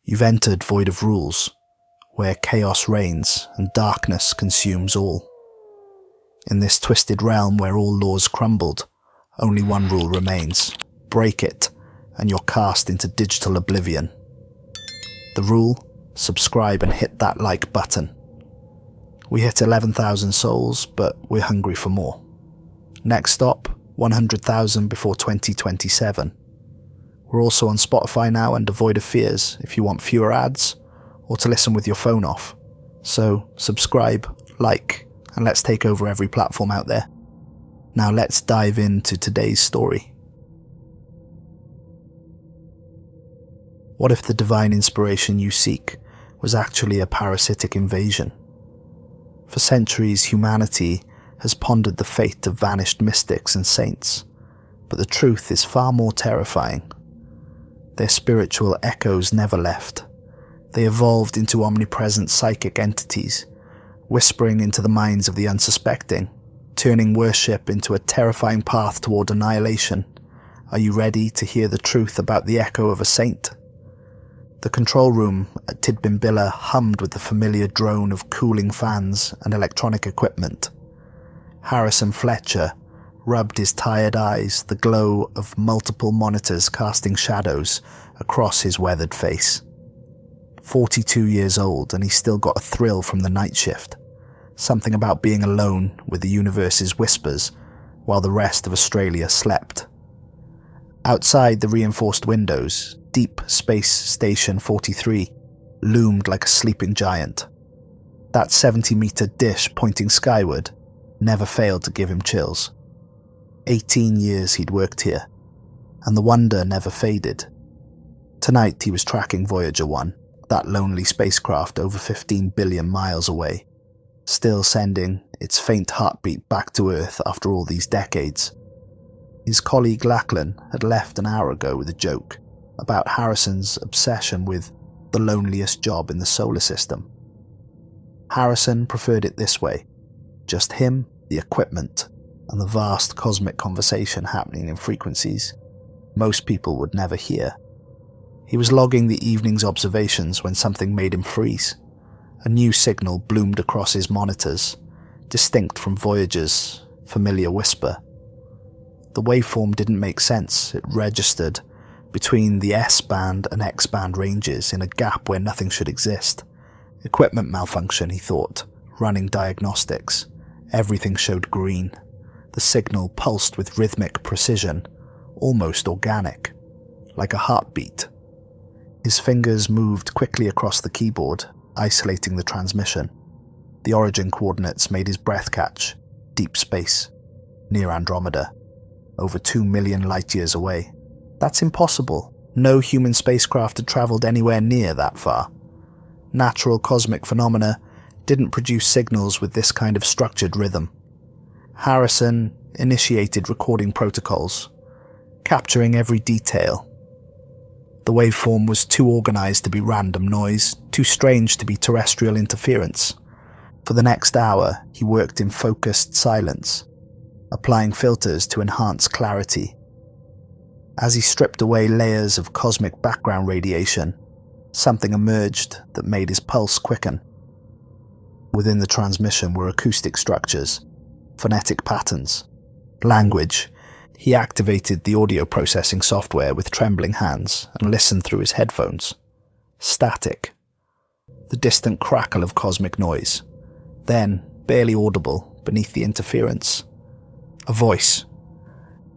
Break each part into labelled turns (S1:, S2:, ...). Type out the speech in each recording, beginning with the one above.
S1: You've entered Void of Rules, where chaos reigns and darkness consumes all. In this twisted realm where all laws crumbled, only one rule remains. Break it, and you're cast into digital oblivion. The rule? Subscribe and hit that like button. We hit 11,000 souls, but we're hungry for more. Next stop, 100,000 before 2027. We're also on Spotify now and Devoid of Fears if you want fewer ads, or to listen with your phone off. So subscribe, like, and let's take over every platform out there. Now let's dive into today's story. What if the divine inspiration you seek was actually a parasitic invasion? For centuries, humanity has pondered the fate of vanished mystics and saints, but the truth is far more terrifying. Their spiritual echoes never left. They evolved into omnipresent psychic entities, whispering into the minds of the unsuspecting, turning worship into a terrifying path toward annihilation. Are you ready to hear the truth about the echo of a saint? The control room at Tidbinbilla hummed with the familiar drone of cooling fans and electronic equipment. Harrison Fletcher rubbed his tired eyes, the glow of multiple monitors casting shadows across his weathered face. 42 years old, and he still got a thrill from the night shift. Something about being alone with the universe's whispers while the rest of Australia slept. Outside the reinforced windows, Deep Space Station 43 loomed like a sleeping giant. That 70-meter dish pointing skyward never failed to give him chills. 18 years he'd worked here, and the wonder never faded. Tonight he was tracking Voyager 1, that lonely spacecraft over 15 billion miles away, still sending its faint heartbeat back to Earth after all these decades. His colleague Lachlan had left an hour ago with a joke about Harrison's obsession with the loneliest job in the solar system. Harrison preferred it this way: just him, the equipment, and the vast cosmic conversation happening in frequencies most people would never hear. He was logging the evening's observations when something made him freeze. A new signal bloomed across his monitors, distinct from Voyager's familiar whisper. The waveform didn't make sense. It registered between the S-band and X-band ranges in a gap where nothing should exist. Equipment malfunction, he thought, running diagnostics. Everything showed green. The signal pulsed with rhythmic precision, almost organic, like a heartbeat. His fingers moved quickly across the keyboard, isolating the transmission. The origin coordinates made his breath catch. Deep space, near Andromeda, over 2 million light-years away. That's impossible. No human spacecraft had traveled anywhere near that far. Natural cosmic phenomena didn't produce signals with this kind of structured rhythm. Harrison initiated recording protocols, capturing every detail. The waveform was too organized to be random noise, too strange to be terrestrial interference. For the next hour, he worked in focused silence, applying filters to enhance clarity. As he stripped away layers of cosmic background radiation, something emerged that made his pulse quicken. Within the transmission were acoustic structures, phonetic patterns, language. He activated the audio processing software with trembling hands and listened through his headphones. Static. The distant crackle of cosmic noise. Then, barely audible beneath the interference, a voice.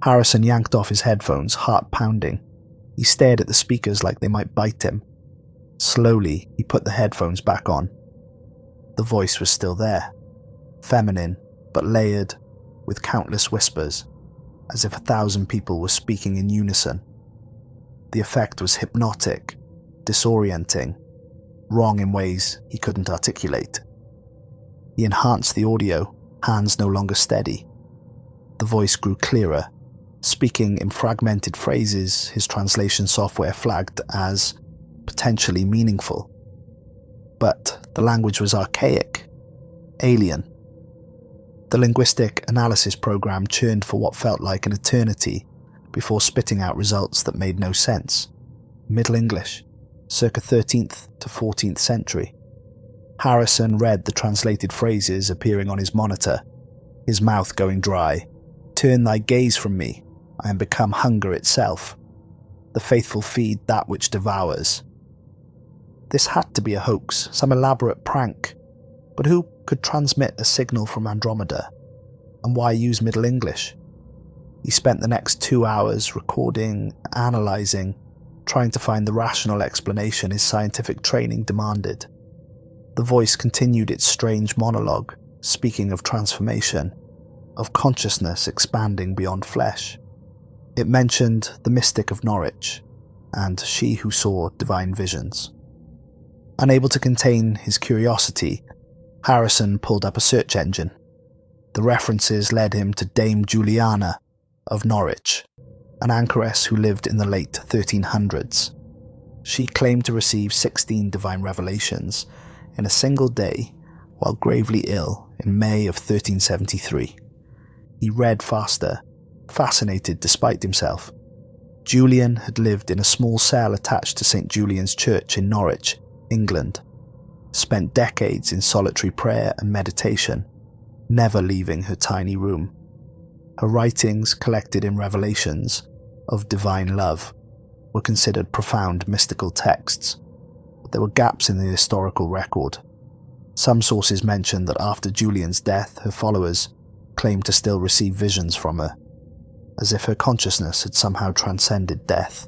S1: Harrison yanked off his headphones, heart pounding. He stared at the speakers like they might bite him. Slowly, he put the headphones back on. The voice was still there, feminine but layered with countless whispers, as if 1,000 people were speaking in unison. The effect was hypnotic, disorienting, wrong in ways he couldn't articulate. He enhanced the audio, hands no longer steady. The voice grew clearer, speaking in fragmented phrases his translation software flagged as potentially meaningful. But the language was archaic, alien. The linguistic analysis program churned for what felt like an eternity before spitting out results that made no sense. Middle English, circa 13th to 14th century. Harrison read the translated phrases appearing on his monitor, his mouth going dry. "Turn thy gaze from me, I am become hunger itself. The faithful feed that which devours." This had to be a hoax, some elaborate prank. But who could transmit a signal from Andromeda? And why use Middle English? He spent the next 2 hours recording, analysing, trying to find the rational explanation his scientific training demanded. The voice continued its strange monologue, speaking of transformation, of consciousness expanding beyond flesh. It mentioned the mystic of Norwich, and she who saw divine visions. Unable to contain his curiosity, Harrison pulled up a search engine. The references led him to Dame Juliana of Norwich, an anchoress who lived in the late 1300s. She claimed to receive 16 divine revelations in a single day while gravely ill in May of 1373. He read faster, fascinated despite himself. Julian had lived in a small cell attached to St. Julian's Church in Norwich, England, spent decades in solitary prayer and meditation, never leaving her tiny room. Her writings, collected in revelations of divine love, were considered profound mystical texts, but there were gaps in the historical record. Some sources mention that after Julian's death, her followers claimed to still receive visions from her, as if her consciousness had somehow transcended death.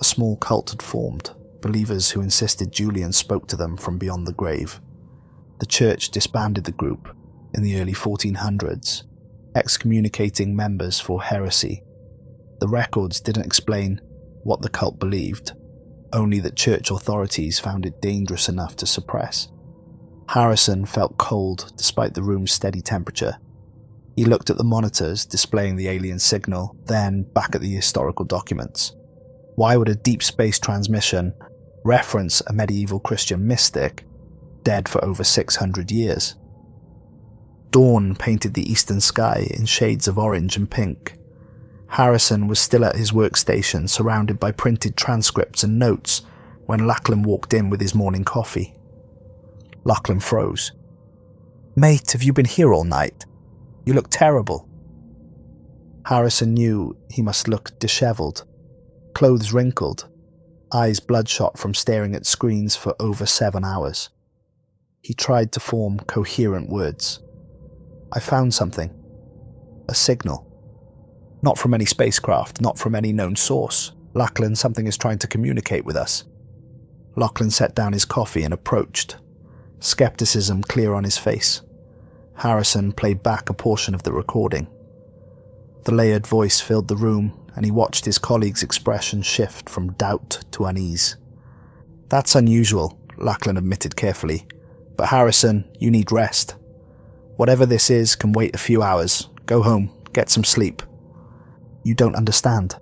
S1: A small cult had formed, believers who insisted Julian spoke to them from beyond the grave. The church disbanded the group in the early 1400s, excommunicating members for heresy. The records didn't explain what the cult believed, only that church authorities found it dangerous enough to suppress. Harrison felt cold despite the room's steady temperature. He looked at the monitors displaying the alien signal, then back at the historical documents. Why would a deep space transmission reference a medieval Christian mystic dead for over 600 years? Dawn painted the eastern sky in shades of orange and pink. Harrison was still at his workstation, surrounded by printed transcripts and notes, when Lachlan walked in with his morning coffee. Lachlan froze. "Mate, have you been here all night? You look terrible." Harrison knew he must look dishevelled, clothes wrinkled, eyes bloodshot from staring at screens for over 7 hours. He tried to form coherent words. "I found something. A signal. Not from any spacecraft, not from any known source. Lachlan, something is trying to communicate with us." Lachlan set down his coffee and approached, skepticism clear on his face. Harrison played back a portion of the recording. The layered voice filled the room, and he watched his colleague's expression shift from doubt to unease. "That's unusual," Lachlan admitted carefully. "But Harrison, you need rest. Whatever this is can wait a few hours. Go home, get some sleep." "You don't understand."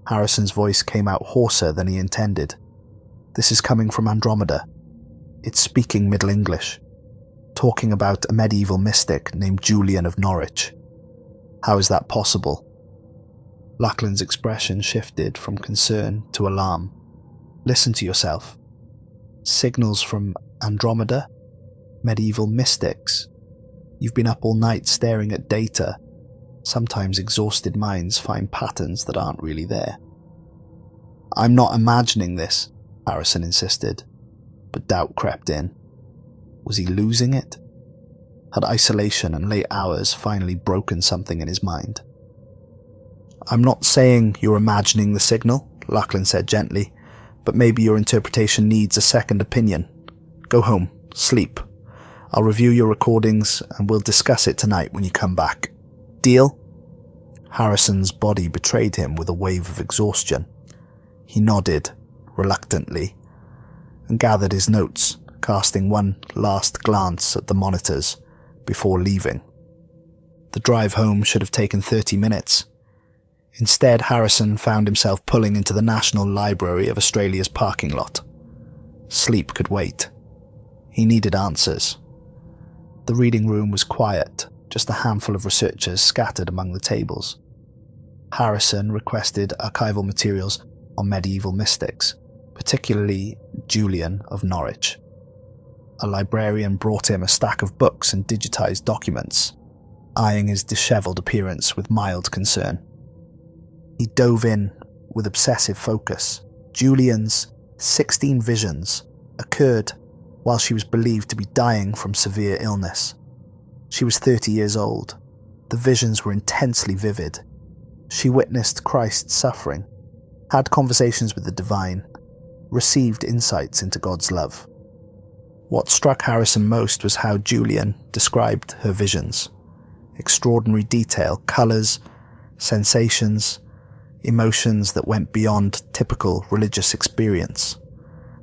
S1: Harrison's voice came out hoarser than he intended. "This is coming from Andromeda. It's speaking Middle English, talking about a medieval mystic named Julian of Norwich. How is that possible?" Lachlan's expression shifted from concern to alarm. "Listen to yourself. Signals from Andromeda? Medieval mystics? You've been up all night staring at data. Sometimes exhausted minds find patterns that aren't really there." "I'm not imagining this," Harrison insisted, but doubt crept in. Was he losing it? Had isolation and late hours finally broken something in his mind? "I'm not saying you're imagining the signal," Lachlan said gently, "but maybe your interpretation needs a second opinion. Go home, sleep. I'll review your recordings and we'll discuss it tonight when you come back. Deal?" Harrison's body betrayed him with a wave of exhaustion. He nodded, reluctantly, and gathered his notes, casting one last glance at the monitors before leaving. The drive home should have taken 30 minutes. Instead, Harrison found himself pulling into the National Library of Australia's parking lot. Sleep could wait. He needed answers. The reading room was quiet, just a handful of researchers scattered among the tables. Harrison requested archival materials on medieval mystics, particularly Julian of Norwich. A librarian brought him a stack of books and digitized documents, eyeing his dishevelled appearance with mild concern. He dove in with obsessive focus. Julian's 16 visions occurred while she was believed to be dying from severe illness. She was 30 years old. The visions were intensely vivid. She witnessed Christ's suffering, had conversations with the divine, received insights into God's love. What struck Harrison most was how Julian described her visions. Extraordinary detail, colours, sensations, emotions that went beyond typical religious experience.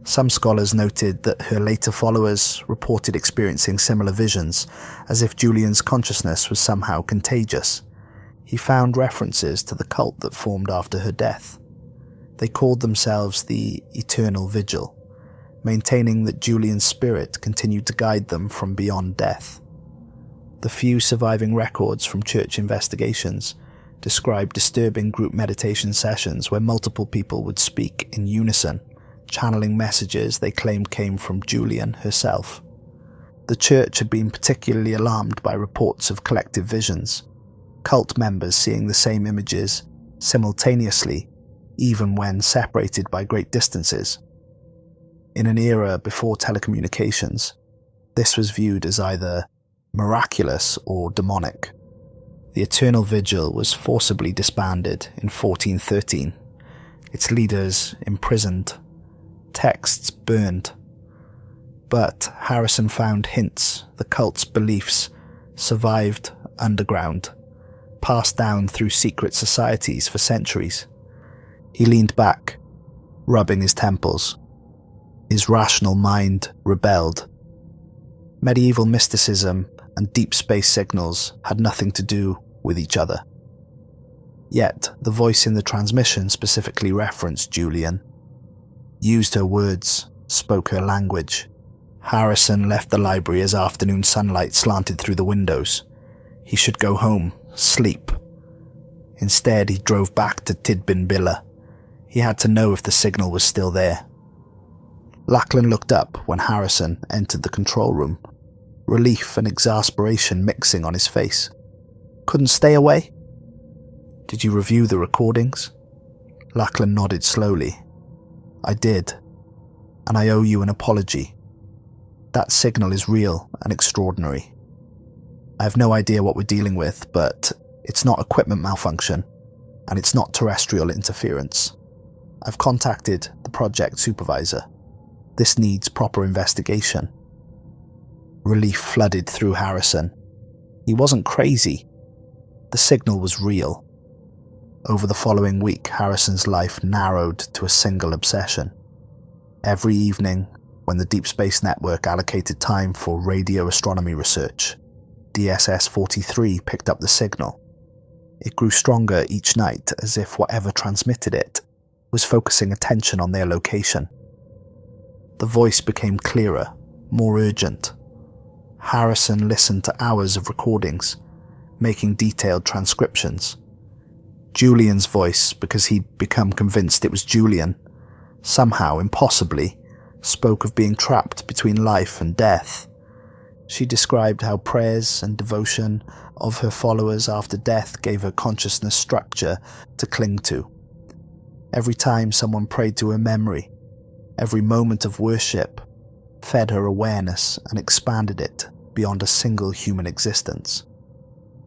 S1: Some scholars noted that her later followers reported experiencing similar visions, as if Julian's consciousness was somehow contagious. He found references to the cult that formed after her death. They called themselves the Eternal Vigil, maintaining that Julian's spirit continued to guide them from beyond death. The few surviving records from church investigations describe disturbing group meditation sessions where multiple people would speak in unison, channeling messages they claimed came from Julian herself. The church had been particularly alarmed by reports of collective visions, cult members seeing the same images simultaneously, even when separated by great distances. In an era before telecommunications, this was viewed as either miraculous or demonic. The Eternal Vigil was forcibly disbanded in 1413, its leaders imprisoned, texts burned. But Harrison found hints the cult's beliefs survived underground, passed down through secret societies for centuries. He leaned back, rubbing his temples. His rational mind rebelled. Medieval mysticism and deep space signals had nothing to do with each other. Yet, the voice in the transmission specifically referenced Julian, used her words, spoke her language. Harrison left the library as afternoon sunlight slanted through the windows. He should go home, sleep. Instead, he drove back to Tidbinbilla. He had to know if the signal was still there. Lachlan looked up when Harrison entered the control room, relief and exasperation mixing on his face. Couldn't stay away? Did you review the recordings? Lachlan nodded slowly. I did, and I owe you an apology. That signal is real and extraordinary. I have no idea what we're dealing with, but it's not equipment malfunction, and it's not terrestrial interference. I've contacted the project supervisor. This needs proper investigation. Relief flooded through Harrison. He wasn't crazy. The signal was real. Over the following week, Harrison's life narrowed to a single obsession. Every evening, when the Deep Space Network allocated time for radio astronomy research, DSS-43 picked up the signal. It grew stronger each night, as if whatever transmitted it was focusing attention on their location. The voice became clearer, more urgent. Harrison listened to hours of recordings, making detailed transcriptions. Julian's voice, because he'd become convinced it was Julian, somehow, impossibly, spoke of being trapped between life and death. She described how prayers and devotion of her followers after death gave her consciousness structure to cling to. Every time someone prayed to her memory, every moment of worship fed her awareness and expanded it beyond a single human existence.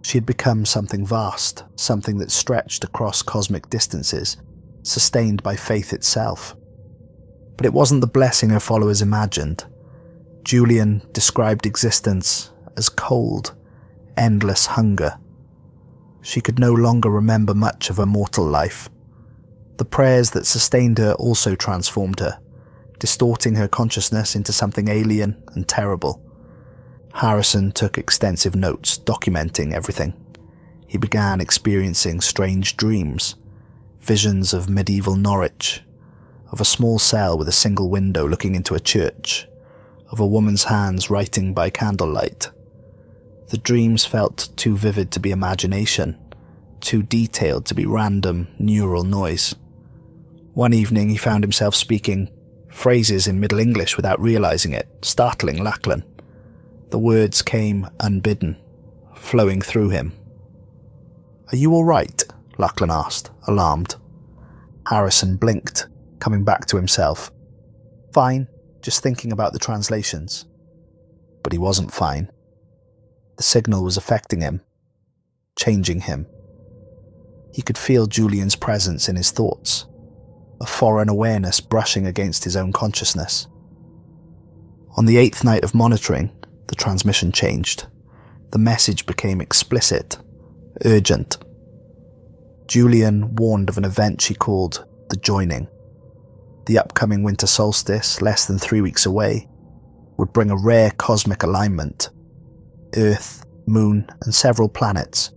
S1: She had become something vast, something that stretched across cosmic distances, sustained by faith itself. But it wasn't the blessing her followers imagined. Julian described existence as cold, endless hunger. She could no longer remember much of her mortal life. The prayers that sustained her also transformed her, distorting her consciousness into something alien and terrible. Harrison took extensive notes, documenting everything. He began experiencing strange dreams, visions of medieval Norwich, of a small cell with a single window looking into a church, of a woman's hands writing by candlelight. The dreams felt too vivid to be imagination, too detailed to be random neural noise. One evening he found himself speaking phrases in Middle English without realising it, startling Lachlan. The words came unbidden, flowing through him. "Are you all right?" Lachlan asked, alarmed. Harrison blinked, coming back to himself. "Fine, just thinking about the translations." But he wasn't fine. The signal was affecting him, changing him. He could feel Julian's presence in his thoughts, a foreign awareness brushing against his own consciousness. On the 8th night of monitoring, the transmission changed. The message became explicit, urgent. Julian warned of an event she called the joining. The upcoming winter solstice, less than 3 weeks away, would bring a rare cosmic alignment. Earth, Moon, and several planets,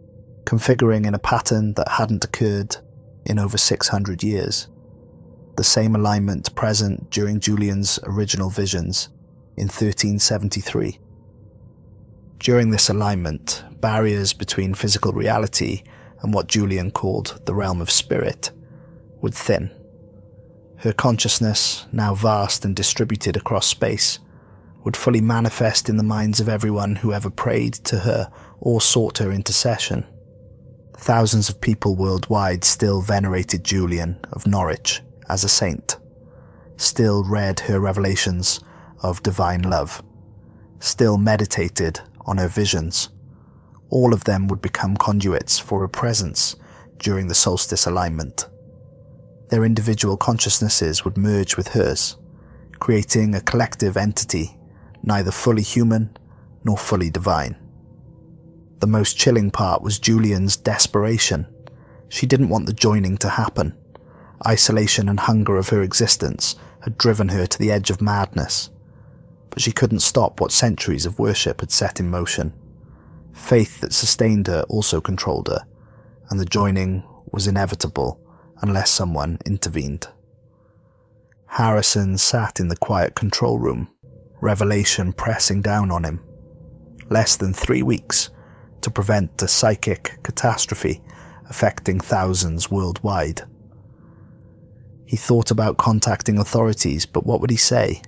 S1: configuring in a pattern that hadn't occurred in over 600 years. The same alignment present during Julian's original visions in 1373. During this alignment, barriers between physical reality and what Julian called the realm of spirit would thin. Her consciousness, now vast and distributed across space, would fully manifest in the minds of everyone who ever prayed to her or sought her intercession. Thousands of people worldwide still venerated Julian of Norwich as a saint, still read her revelations of divine love, still meditated on her visions. All of them would become conduits for her presence during the solstice alignment. Their individual consciousnesses would merge with hers, creating a collective entity, neither fully human nor fully divine. The most chilling part was Julian's desperation. She didn't want the joining to happen. Isolation and hunger of her existence had driven her to the edge of madness. But she couldn't stop what centuries of worship had set in motion. Faith that sustained her also controlled her, and the joining was inevitable unless someone intervened. Harrison sat in the quiet control room, revelation pressing down on him. Less than 3 weeks to prevent a psychic catastrophe affecting thousands worldwide. He thought about contacting authorities, but what would he say?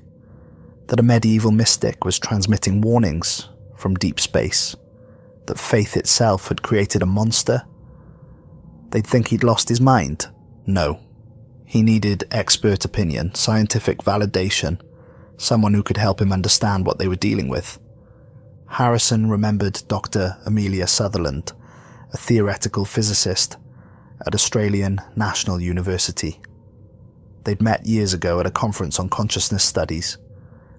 S1: That a medieval mystic was transmitting warnings from deep space? That faith itself had created a monster? They'd think he'd lost his mind? No. He needed expert opinion, scientific validation, someone who could help him understand what they were dealing with. Harrison remembered Dr. Amelia Sutherland, a theoretical physicist at Australian National University. They'd met years ago at a conference on consciousness studies.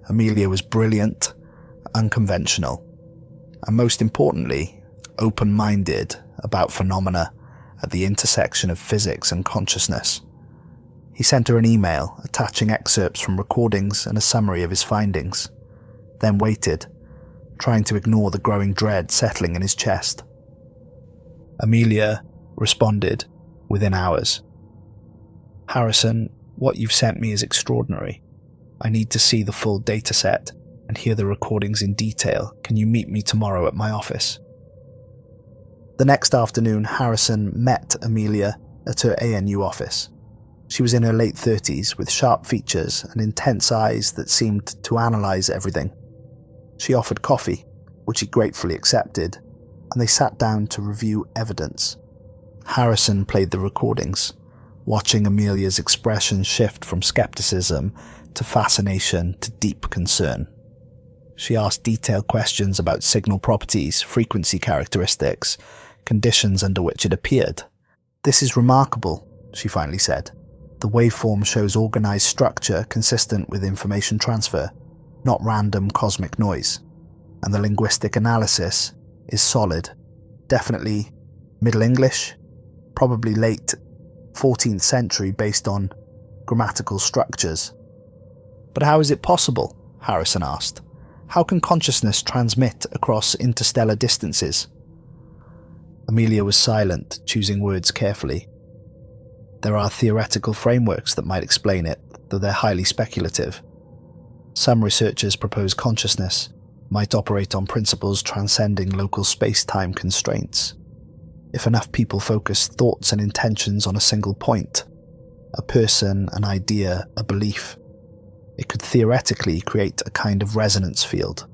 S1: Amelia was brilliant, unconventional, and most importantly, open-minded about phenomena at the intersection of physics and consciousness. He sent her an email attaching excerpts from recordings and a summary of his findings, then waited, trying to ignore the growing dread settling in his chest. Amelia responded within hours. "Harrison, what you've sent me is extraordinary. I need to see the full dataset and hear the recordings in detail. Can you meet me tomorrow at my office?" The next afternoon, Harrison met Amelia at her ANU office. She was in her late 30s with sharp features and intense eyes that seemed to analyse everything. She offered coffee, which he gratefully accepted, and they sat down to review evidence. Harrison played the recordings, watching Amelia's expression shift from skepticism to fascination to deep concern. She asked detailed questions about signal properties, frequency characteristics, conditions under which it appeared. "This is remarkable," she finally said. "The waveform shows organised structure consistent with information transfer, not random cosmic noise. And the linguistic analysis is solid. Definitely Middle English, probably late 14th century based on grammatical structures." "But how is it possible?" Harrison asked. "How can consciousness transmit across interstellar distances?" Amelia was silent, choosing words carefully. "There are theoretical frameworks that might explain it, though they're highly speculative. Some researchers propose consciousness might operate on principles transcending local space-time constraints. If enough people focus thoughts and intentions on a single point, a person, an idea, a belief, It could theoretically create a kind of resonance field.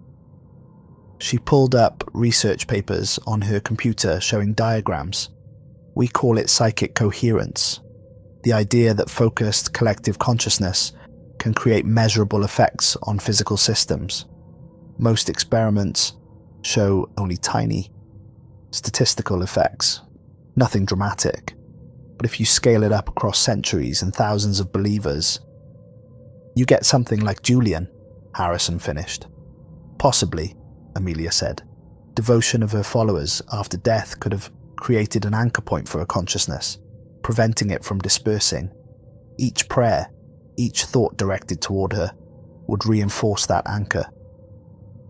S1: She pulled up research papers on her computer showing diagrams. We call it psychic coherence, the idea that focused collective consciousness can create measurable effects on physical systems. Most experiments show only tiny statistical effects, nothing dramatic. But if you scale it up across centuries and thousands of believers, you get something like Julian, Harrison finished. Possibly, Amelia said. Devotion of her followers after death could have created an anchor point for her consciousness, preventing it from dispersing. Each prayer, each thought directed toward her, would reinforce that anchor.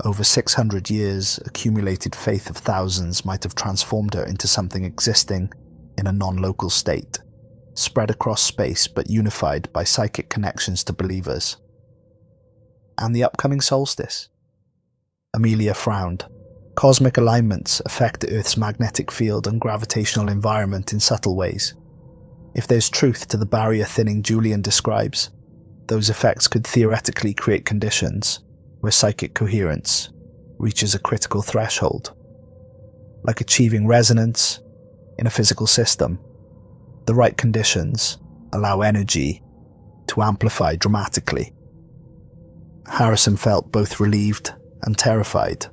S1: Over 600 years, accumulated faith of thousands might have transformed her into something existing in a non-local state, spread across space but unified by psychic connections to believers. And the upcoming solstice? Amelia frowned. Cosmic alignments affect the Earth's magnetic field and gravitational environment in subtle ways. If there's truth to the barrier thinning Julian describes, those effects could theoretically create conditions where psychic coherence reaches a critical threshold. Like achieving resonance in a physical system, the right conditions allow energy to amplify dramatically. Harrison felt both relieved and terrified.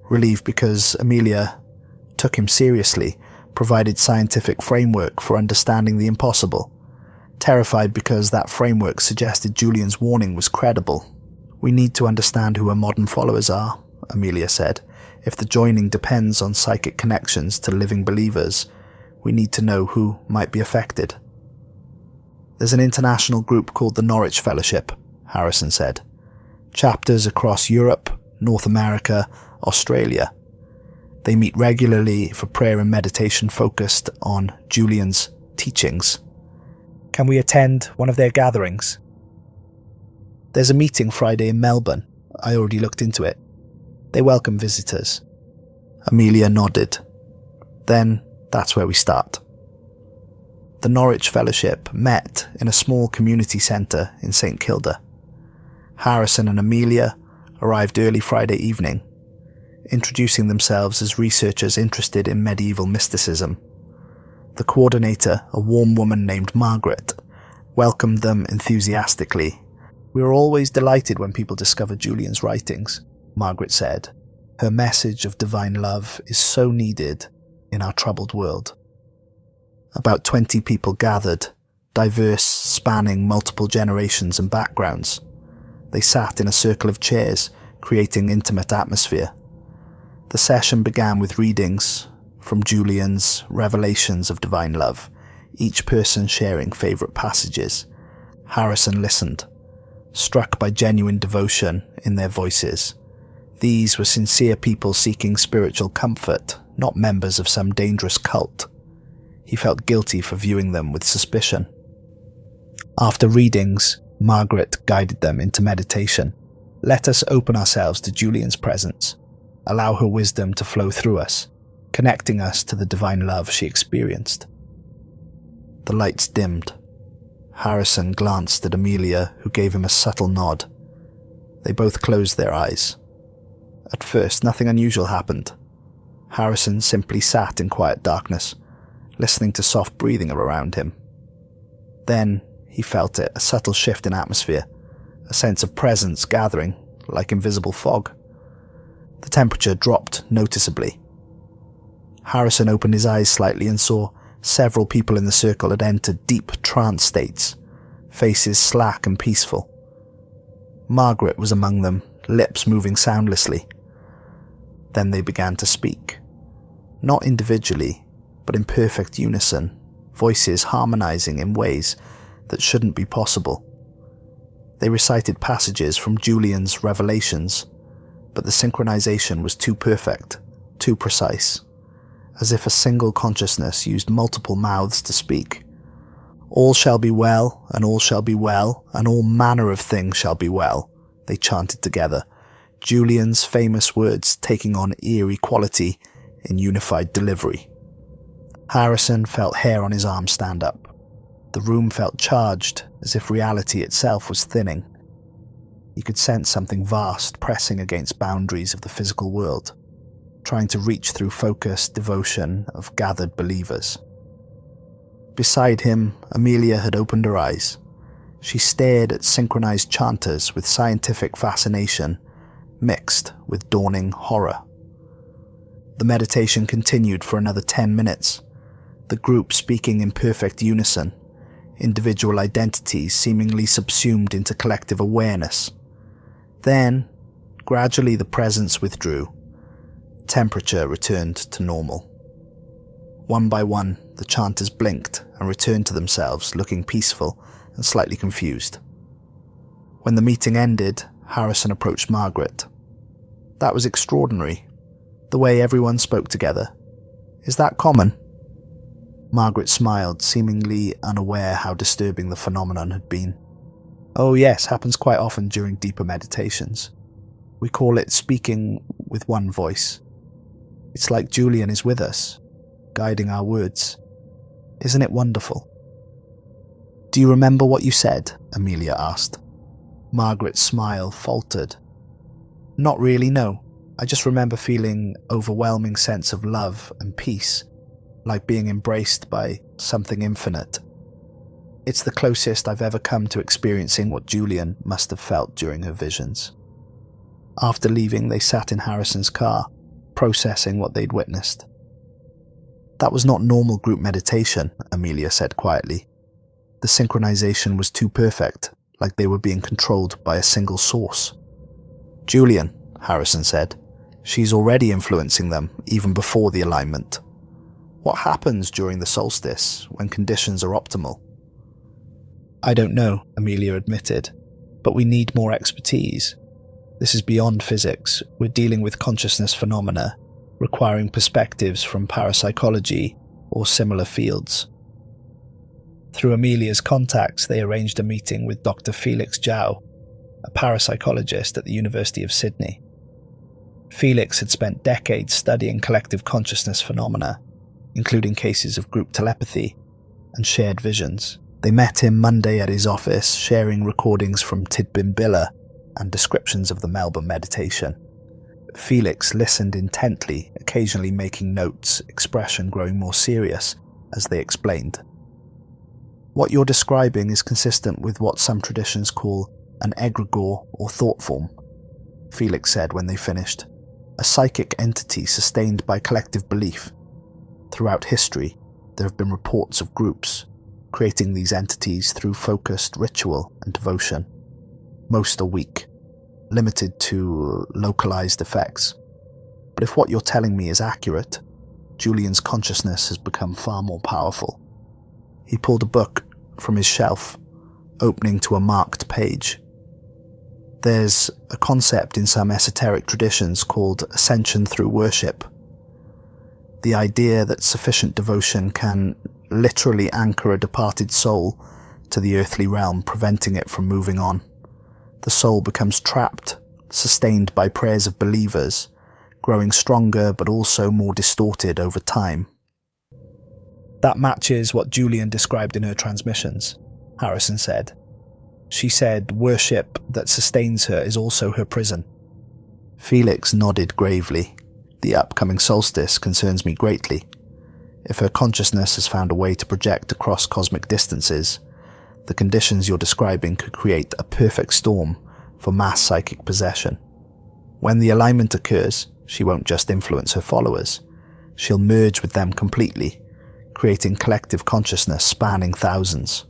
S1: Relieved because Amelia took him seriously, provided scientific framework for understanding the impossible. Terrified because that framework suggested Julian's warning was credible. We need to understand who her modern followers are, Amelia said. If the joining depends on psychic connections to living believers, we need to know who might be affected. There's an international group called the Norwich Fellowship, Harrison said. Chapters across Europe, North America, Australia. They meet regularly for prayer and meditation focused on Julian's teachings. Can we attend one of their gatherings? There's a meeting Friday in Melbourne. I already looked into it. They welcome visitors. Amelia nodded. Then that's where we start. The Norwich Fellowship met in a small community centre in St Kilda. Harrison and Amelia arrived early Friday evening, introducing themselves as researchers interested in medieval mysticism. The coordinator, a warm woman named Margaret, welcomed them enthusiastically. We are always delighted when people discover Julian's writings, Margaret said. Her message of divine love is so needed in our troubled world. About 20 people gathered, diverse, spanning multiple generations and backgrounds. They sat in a circle of chairs, creating intimate atmosphere. The session began with readings from Julian's Revelations of Divine Love, each person sharing favourite passages. Harrison listened, struck by genuine devotion in their voices. These were sincere people seeking spiritual comfort, not members of some dangerous cult. He felt guilty for viewing them with suspicion. After readings, Margaret guided them into meditation. Let us open ourselves to Julian's presence. Allow her wisdom to flow through us, connecting us to the divine love she experienced. The lights dimmed. Harrison glanced at Amelia, who gave him a subtle nod. They both closed their eyes. At first, nothing unusual happened. Harrison simply sat in quiet darkness, listening to soft breathing around him. Then he felt it, a subtle shift in atmosphere, a sense of presence gathering, like invisible fog. The temperature dropped noticeably. Harrison opened his eyes slightly and saw several people in the circle had entered deep trance states, faces slack and peaceful. Margaret was among them, lips moving soundlessly. Then they began to speak. Not individually, but in perfect unison, voices harmonizing in ways that shouldn't be possible. They recited passages from Julian's Revelations, but the synchronization was too perfect, too precise, as if a single consciousness used multiple mouths to speak. All shall be well, and all shall be well, and all manner of things shall be well, they chanted together, Julian's famous words taking on eerie quality in unified delivery. Harrison felt hair on his arm stand up. The room felt charged, as if reality itself was thinning. You could sense something vast pressing against boundaries of the physical world, trying to reach through focused devotion of gathered believers. Beside him, Amelia had opened her eyes. She stared at synchronized chanters with scientific fascination, mixed with dawning horror. The meditation continued for another 10 minutes, the group speaking in perfect unison, individual identities seemingly subsumed into collective awareness. Then, gradually the presence withdrew. Temperature returned to normal. One by one, the chanters blinked and returned to themselves, looking peaceful and slightly confused. When the meeting ended, Harrison approached Margaret. "That was extraordinary, the way everyone spoke together. Is that common?" Margaret smiled, seemingly unaware how disturbing the phenomenon had been. "Oh yes, happens quite often during deeper meditations. We call it speaking with one voice. It's like Julian is with us, guiding our words. Isn't it wonderful?" "Do you remember what you said?" Amelia asked. Margaret's smile faltered. "Not really, no. I just remember feeling overwhelming sense of love and peace, like being embraced by something infinite. It's the closest I've ever come to experiencing what Julian must have felt during her visions." After leaving, they sat in Harrison's car, processing what they'd witnessed. "That was not normal group meditation," Amelia said quietly. "The synchronization was too perfect, like they were being controlled by a single source." "Julian," Harrison said. "She's already influencing them, even before the alignment. What happens during the solstice, when conditions are optimal?" "I don't know," Amelia admitted, "but we need more expertise. This is beyond physics. We're dealing with consciousness phenomena, requiring perspectives from parapsychology or similar fields." Through Amelia's contacts, they arranged a meeting with Dr. Felix Zhao, a parapsychologist at the University of Sydney. Felix had spent decades studying collective consciousness phenomena, including cases of group telepathy and shared visions. They met him Monday at his office, sharing recordings from Tidbinbilla and descriptions of the Melbourne meditation. Felix listened intently, occasionally making notes, expression growing more serious as they explained. "What you're describing is consistent with what some traditions call an egregore or thought form," Felix said when they finished. "A psychic entity sustained by collective belief. Throughout history, there have been reports of groups creating these entities through focused ritual and devotion. Most are weak, limited to localized effects. But if what you're telling me is accurate, Julian's consciousness has become far more powerful." He pulled a book from his shelf, opening to a marked page. "There's a concept in some esoteric traditions called ascension through worship. The idea that sufficient devotion can literally anchor a departed soul to the earthly realm, preventing it from moving on. The soul becomes trapped, sustained by prayers of believers, growing stronger but also more distorted over time." "That matches what Julian described in her transmissions," Harrison said. "She said worship that sustains her is also her prison." Felix nodded gravely. "The upcoming solstice concerns me greatly. If her consciousness has found a way to project across cosmic distances, the conditions you're describing could create a perfect storm for mass psychic possession. When the alignment occurs, she won't just influence her followers. She'll merge with them completely, creating collective consciousness spanning thousands."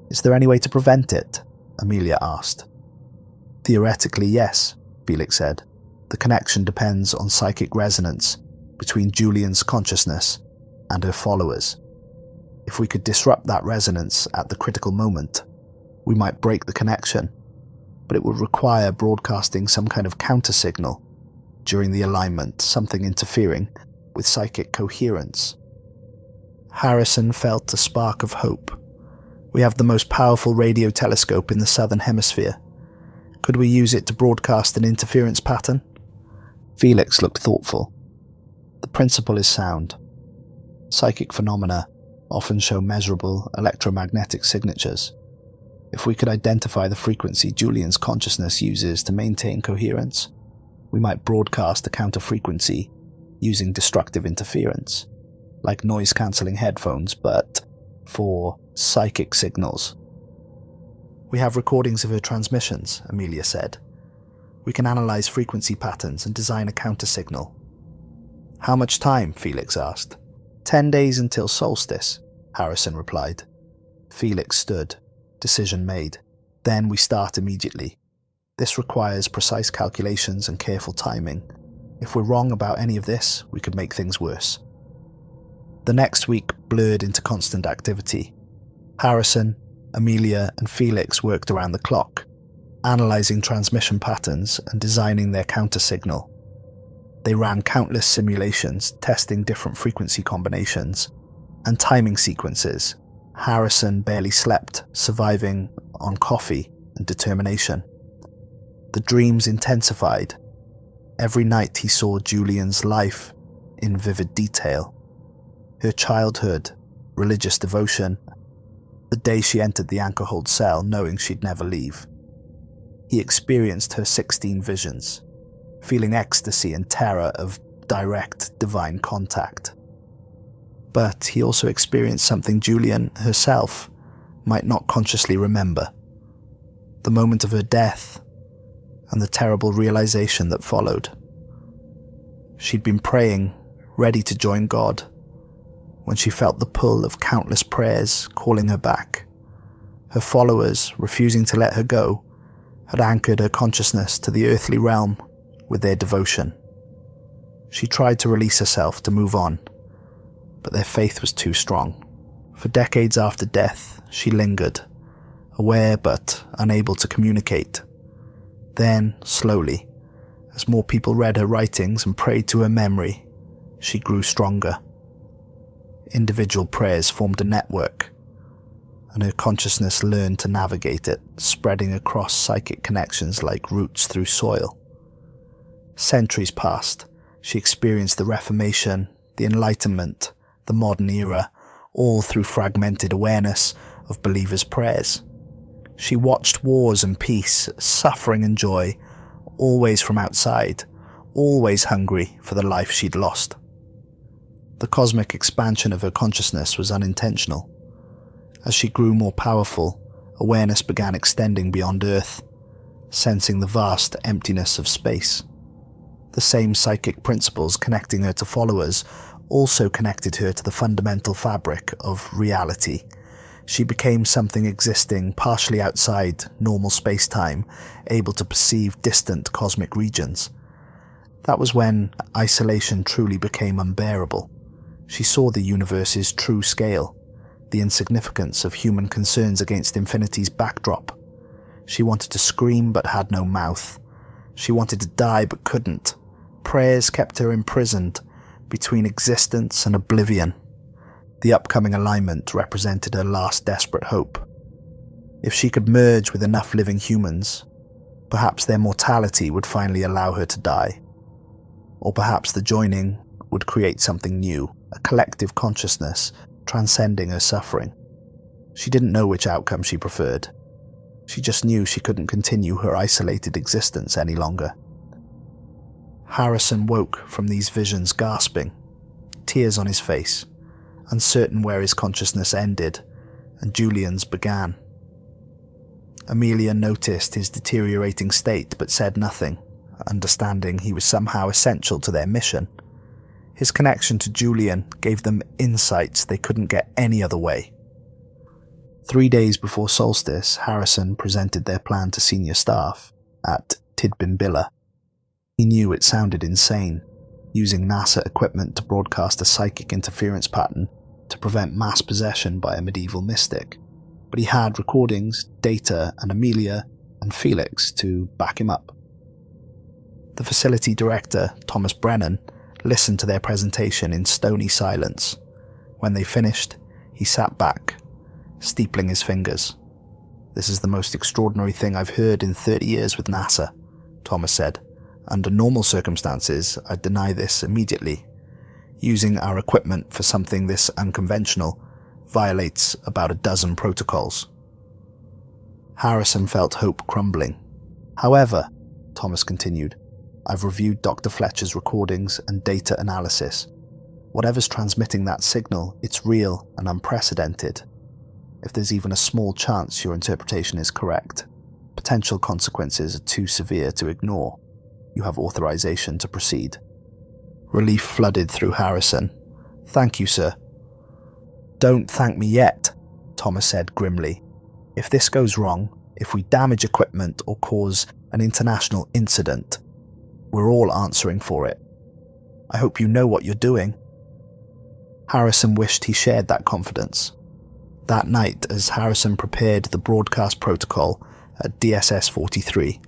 S1: "Is there any way to prevent it?" Amelia asked. "Theoretically, yes," Felix said. "The connection depends on psychic resonance between Julian's consciousness and her followers. If we could disrupt that resonance at the critical moment, we might break the connection, but it would require broadcasting some kind of counter-signal during the alignment, something interfering with psychic coherence." Harrison felt a spark of hope. "We have the most powerful radio telescope in the southern hemisphere. Could we use it to broadcast an interference pattern?" Felix looked thoughtful. "The principle is sound. Psychic phenomena often show measurable electromagnetic signatures. If we could identify the frequency Julian's consciousness uses to maintain coherence, we might broadcast a counter-frequency using destructive interference, like noise-cancelling headphones, but for psychic signals. We have recordings of her transmissions, Amelia said. We can analyze frequency patterns and design a counter-signal. How much time? Felix asked. 10 days until solstice, Harrison replied. Felix stood. Decision made. Then we start immediately. This requires precise calculations and careful timing. If we're wrong about any of this, we could make things worse. The next week blurred into constant activity. Harrison, Amelia, and Felix worked around the clock, analyzing transmission patterns and designing their counter-signal. They ran countless simulations, testing different frequency combinations and timing sequences. Harrison barely slept, surviving on coffee and determination. The dreams intensified. Every night he saw Julian's life in vivid detail. Her childhood, religious devotion, the day she entered the anchor-hold cell knowing she'd never leave. He experienced her 16 visions, feeling ecstasy and terror of direct divine contact. But he also experienced something Julian herself might not consciously remember. The moment of her death and the terrible realization that followed. She'd been praying, ready to join God, when she felt the pull of countless prayers calling her back. Her followers, refusing to let her go, had anchored her consciousness to the earthly realm with their devotion. She tried to release herself to move on, but their faith was too strong. For decades after death, she lingered, aware but unable to communicate. Then, slowly, as more people read her writings and prayed to her memory, she grew stronger. Individual prayers formed a network, and her consciousness learned to navigate it, spreading across psychic connections like roots through soil. Centuries passed. She experienced the Reformation, the Enlightenment, the modern era, all through fragmented awareness of believers' prayers. She watched wars and peace, suffering and joy, always from outside, always hungry for the life she'd lost. The cosmic expansion of her consciousness was unintentional. As she grew more powerful, awareness began extending beyond Earth, sensing the vast emptiness of space. The same psychic principles connecting her to followers also connected her to the fundamental fabric of reality. She became something existing partially outside normal space-time, able to perceive distant cosmic regions. That was when isolation truly became unbearable. She saw the universe's true scale, the insignificance of human concerns against infinity's backdrop. She wanted to scream but had no mouth. She wanted to die but couldn't. Prayers kept her imprisoned between existence and oblivion. The upcoming alignment represented her last desperate hope. If she could merge with enough living humans, perhaps their mortality would finally allow her to die. Or perhaps the joining would create something new, a collective consciousness transcending her suffering. She didn't know which outcome she preferred. She just knew she couldn't continue her isolated existence any longer. Harrison woke from these visions gasping, tears on his face, uncertain where his consciousness ended and Julian's began. Amelia noticed his deteriorating state but said nothing, understanding he was somehow essential to their mission. His connection to Julian gave them insights they couldn't get any other way. 3 days before solstice, Harrison presented their plan to senior staff at Tidbinbilla. He knew it sounded insane, using NASA equipment to broadcast a psychic interference pattern to prevent mass possession by a medieval mystic, but he had recordings, data, and Amelia and Felix to back him up. The facility director, Thomas Brennan, listened to their presentation in stony silence. When they finished, he sat back, steepling his fingers. "This is the most extraordinary thing I've heard in 30 years with NASA," Thomas said. "Under normal circumstances, I'd deny this immediately. Using our equipment for something this unconventional violates about a dozen protocols." Harrison felt hope crumbling. "However," Thomas continued, "I've reviewed Dr. Fletcher's recordings and data analysis. Whatever's transmitting that signal, it's real and unprecedented. If there's even a small chance your interpretation is correct, potential consequences are too severe to ignore. You have authorization to proceed." Relief flooded through Harrison. "Thank you, sir." "Don't thank me yet," Thomas said grimly. "If this goes wrong, if we damage equipment or cause an international incident, we're all answering for it. I hope you know what you're doing." Harrison wished he shared that confidence. That night, as Harrison prepared the broadcast protocol at DSS 43,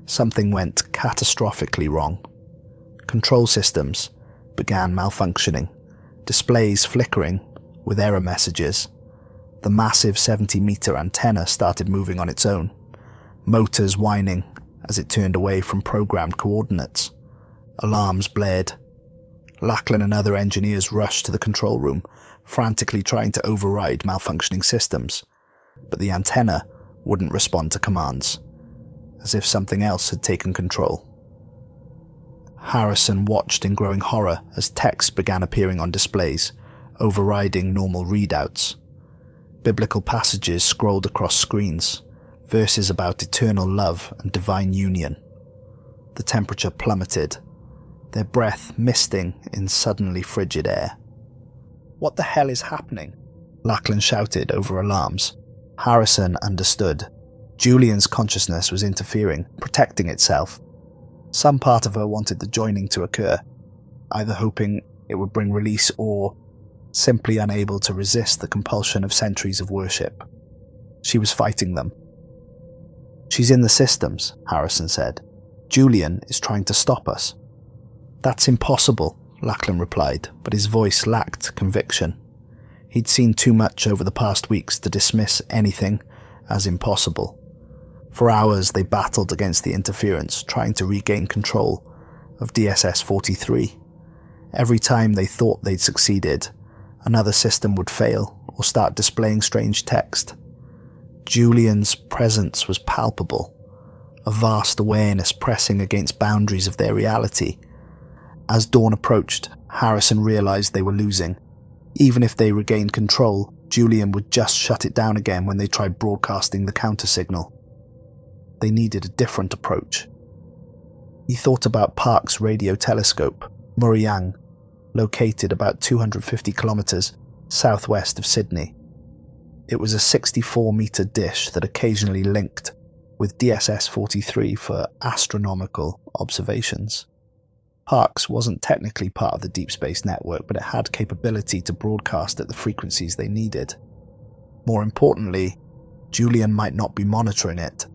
S1: something went catastrophically wrong. Control systems began malfunctioning, displays flickering with error messages. The massive 70-meter antenna started moving on its own, motors whining as it turned away from programmed coordinates. Alarms blared. Lachlan and other engineers rushed to the control room, frantically trying to override malfunctioning systems, but the antenna wouldn't respond to commands, as if something else had taken control. Harrison watched in growing horror as text began appearing on displays, overriding normal readouts. Biblical passages scrolled across screens, verses about eternal love and divine union. The temperature plummeted, their breath misting in suddenly frigid air. "What the hell is happening?" Lachlan shouted over alarms. Harrison understood. Julian's consciousness was interfering, protecting itself. Some part of her wanted the joining to occur, either hoping it would bring release or simply unable to resist the compulsion of centuries of worship. She was fighting them. "She's in the systems," Harrison said. "Julian is trying to stop us." "That's impossible," Lachlan replied, but his voice lacked conviction. He'd seen too much over the past weeks to dismiss anything as impossible. For hours they battled against the interference, trying to regain control of DSS 43. Every time they thought they'd succeeded, another system would fail or start displaying strange text. Julian's presence was palpable, a vast awareness pressing against boundaries of their reality. As dawn approached, Harrison realized they were losing. Even if they regained control, Julian would just shut it down again when they tried broadcasting the counter-signal. They needed a different approach. He thought about Park's radio telescope, Murayang, located about 250 kilometers southwest of Sydney. It was a 64-meter dish that occasionally linked with DSS 43 for astronomical observations. Parkes wasn't technically part of the Deep Space Network, but it had capability to broadcast at the frequencies they needed. More importantly, Julian might not be monitoring it.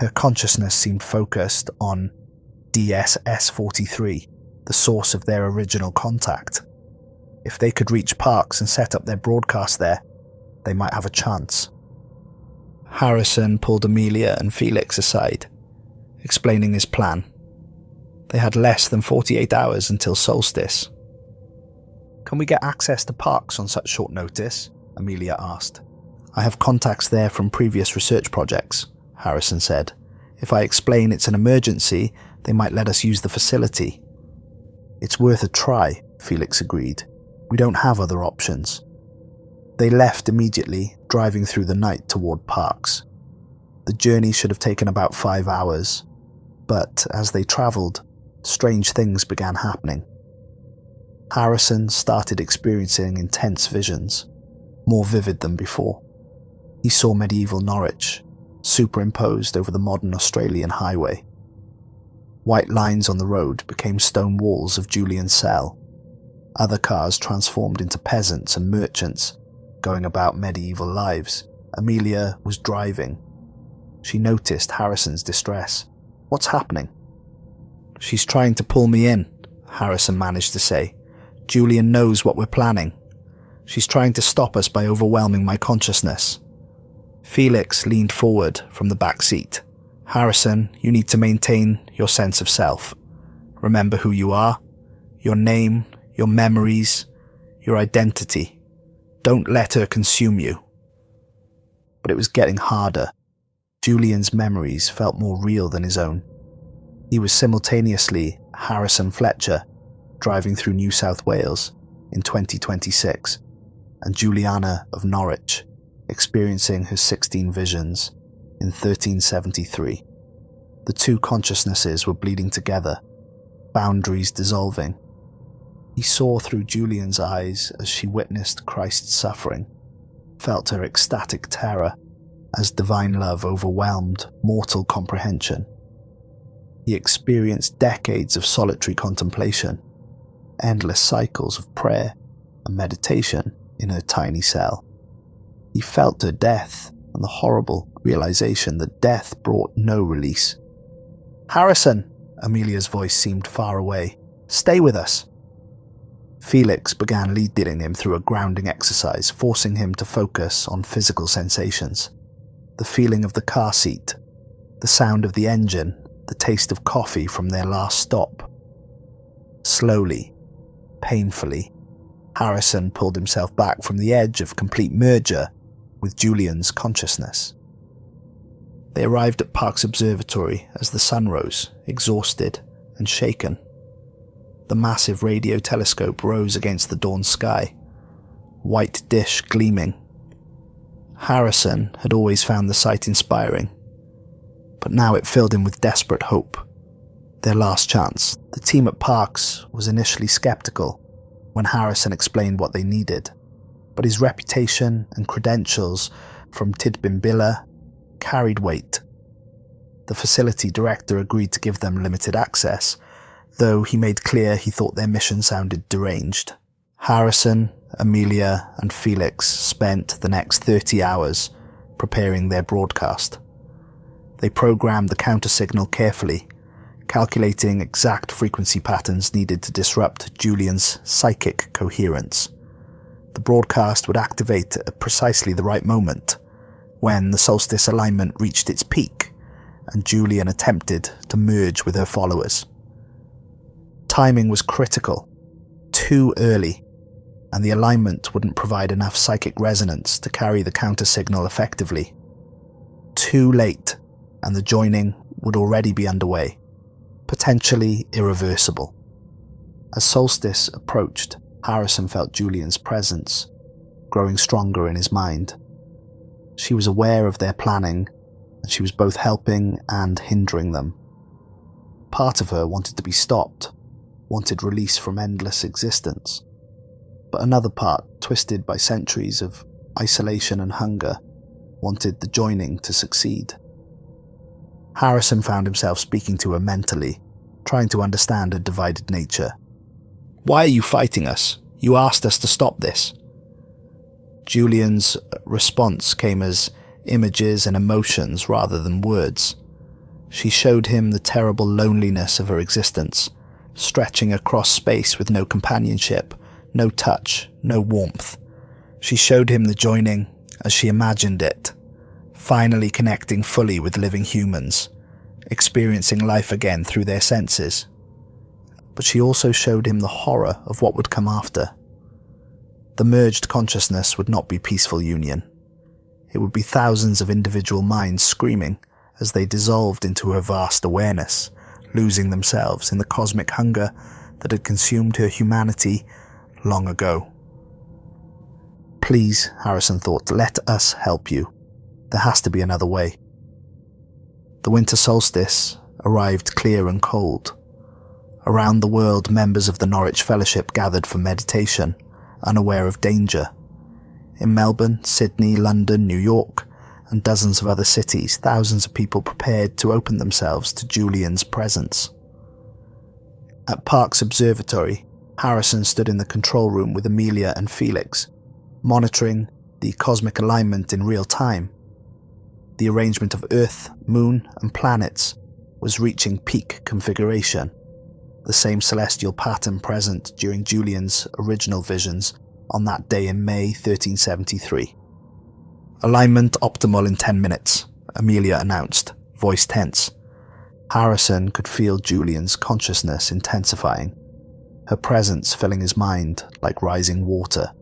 S1: Her consciousness seemed focused on DSS 43, the source of their original contact. If they could reach Parkes and set up their broadcast there, they might have a chance. Harrison pulled Amelia and Felix aside, explaining his plan. They had less than 48 hours until solstice. "Can we get access to Parkes on such short notice?" Amelia asked. "I have contacts there from previous research projects," Harrison said. "If I explain it's an emergency, they might let us use the facility." "It's worth a try," Felix agreed. "We don't have other options." They left immediately, driving through the night toward Parkes. The journey should have taken about 5 hours, but as they travelled, strange things began happening. Harrison started experiencing intense visions, more vivid than before. He saw medieval Norwich, superimposed over the modern Australian highway. White lines on the road became stone walls of Julian's cell. Other cars transformed into peasants and merchants, going about medieval lives. Amelia was driving. She noticed Harrison's distress. "What's happening?" "She's trying to pull me in," Harrison managed to say. "Julian knows what we're planning. She's trying to stop us by overwhelming my consciousness." Felix leaned forward from the back seat. "Harrison, you need to maintain your sense of self. Remember who you are, your name, your memories, your identity. Don't let her consume you." But it was getting harder. Julian's memories felt more real than his own. He was simultaneously Harrison Fletcher, driving through New South Wales in 2026, and Juliana of Norwich, experiencing her 16 visions in 1373. The two consciousnesses were bleeding together, boundaries dissolving. He saw through Julian's eyes as she witnessed Christ's suffering, felt her ecstatic terror as divine love overwhelmed mortal comprehension. He experienced decades of solitary contemplation, endless cycles of prayer and meditation in her tiny cell. He felt her death and the horrible realization that death brought no release. "Harrison!" Amelia's voice seemed far away. "Stay with us." Felix began leading him through a grounding exercise, forcing him to focus on physical sensations. The feeling of the car seat, the sound of the engine, the taste of coffee from their last stop. Slowly, painfully, Harrison pulled himself back from the edge of complete merger with Julian's consciousness. They arrived at Parkes Observatory as the sun rose, exhausted and shaken. The massive radio telescope rose against the dawn sky, white dish gleaming. Harrison had always found the sight inspiring, but now it filled him with desperate hope. Their last chance. The team at Parkes was initially skeptical when Harrison explained what they needed, but his reputation and credentials from Tidbinbilla carried weight. The facility director agreed to give them limited access, though he made clear he thought their mission sounded deranged. Harrison, Amelia, and Felix spent the next 30 hours preparing their broadcast. They programmed the counter-signal carefully, calculating exact frequency patterns needed to disrupt Julian's psychic coherence. The broadcast would activate at precisely the right moment, when the solstice alignment reached its peak, and Julian attempted to merge with her followers. Timing was critical, too early, and the alignment wouldn't provide enough psychic resonance to carry the counter-signal effectively. Too late, and the joining would already be underway, potentially irreversible. As solstice approached, Harrison felt Julian's presence, growing stronger in his mind. She was aware of their planning, and she was both helping and hindering them. Part of her wanted to be stopped, wanted release from endless existence, but another part, twisted by centuries of isolation and hunger, wanted the joining to succeed. Harrison found himself speaking to her mentally, trying to understand her divided nature. "Why are you fighting us? You asked us to stop this." Julian's response came as images and emotions rather than words. She showed him the terrible loneliness of her existence, stretching across space with no companionship, no touch, no warmth. She showed him the joining as she imagined it, finally connecting fully with living humans, experiencing life again through their senses. But she also showed him the horror of what would come after. The merged consciousness would not be peaceful union. It would be thousands of individual minds screaming as they dissolved into her vast awareness, losing themselves in the cosmic hunger that had consumed her humanity long ago. "Please," Harrison thought, "let us help you. There has to be another way." The winter solstice arrived clear and cold. Around the world, members of the Norwich Fellowship gathered for meditation, unaware of danger. In Melbourne, Sydney, London, New York, and dozens of other cities, thousands of people prepared to open themselves to Julian's presence. At Parkes Observatory, Harrison stood in the control room with Amelia and Felix, monitoring the cosmic alignment in real time. The arrangement of Earth, Moon, and planets was reaching peak configuration, the same celestial pattern present during Julian's original visions on that day in May 1373. "Alignment optimal in 10 minutes, Amelia announced, voice tense. Harrison could feel Julian's consciousness intensifying, her presence filling his mind like rising water.